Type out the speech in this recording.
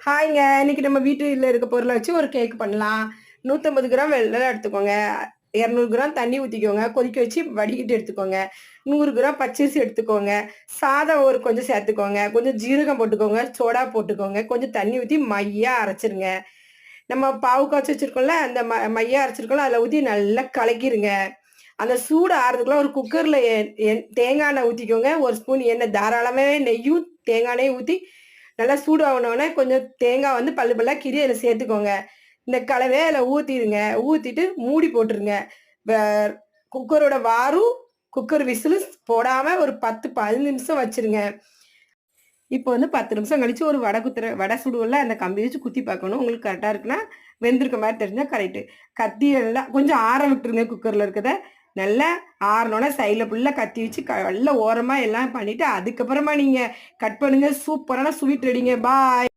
ஹாய்ங்க. இன்னைக்கு நம்ம வீட்டுல இருக்க பொருள வச்சு ஒரு கேக் பண்ணலாம். 150 கிராம் வெல்லம் எடுத்துக்கோங்க. 200 கிராம் தண்ணி ஊத்திக்கோங்க. கொதிக்க வச்சு வடிகட்டி எடுத்துக்கோங்க. 100 கிராம் பச்சரிசி எடுத்துக்கோங்க. சாதம் ஒரு கொஞ்சம் சேர்த்துக்கோங்க. கொஞ்சம் ஜீரகம் போட்டுக்கோங்க. சோடா போட்டுக்கோங்க. கொஞ்சம் தண்ணி ஊத்தி மையா அரைச்சிருங்க. நம்ம பாவு காய்ச்சி வச்சிருக்கோம்ல, அந்த மையா அரைச்சிருக்கோம்ல, அதில ஊத்தி நல்லா கலக்கிருங்க. அந்த சூடு ஆறுறதுக்குள்ள ஒரு குக்கர்ல தேங்காய் எண்ணெய் ஊத்திக்கோங்க. 1 ஸ்பூன் எண்ணெய் தாராளமாவே நெய்யும், தேங்காய் எண்ணெயும் ஊத்தி நல்லா சூடு ஆவுனோனே கொஞ்சம் தேங்காய் வந்து பல்லு பல்லா கீறி அதில சேர்த்துக்கோங்க. இந்த கலவைய அதில ஊத்திருங்க. ஊத்திட்டு மூடி போட்டுருங்க. வ குக்கரோட வாரும், குக்கர் விசிலு போடாம ஒரு 10, 15 நிமிஷம் வச்சுருங்க. இப்போ வந்து 10 நிமிஷம் கழிச்சு ஒரு வடை சுடுவோம்ல, அந்த கம்பி வச்சு குத்தி பார்க்கணும். உங்களுக்கு கரெக்ட்டா இருக்குன்னா, வெந்திருக்க மாரி தெரிஞ்சா கரெக்ட்டு. கத்தி எல்லாம் கொஞ்சம் ஆற விட்டுருங்க குக்கர்ல இருக்கத. நல்லா ஆறுனோனே சைடுல ஃபுல்லா கத்தி வச்சு நல்லா ஓரமா எல்லாம் பண்ணிட்டு, அதுக்கப்புறமா நீங்க கட் பண்ணுங்க. சூப்பரான ஸ்வீட் ரெடிங்க. பாய்.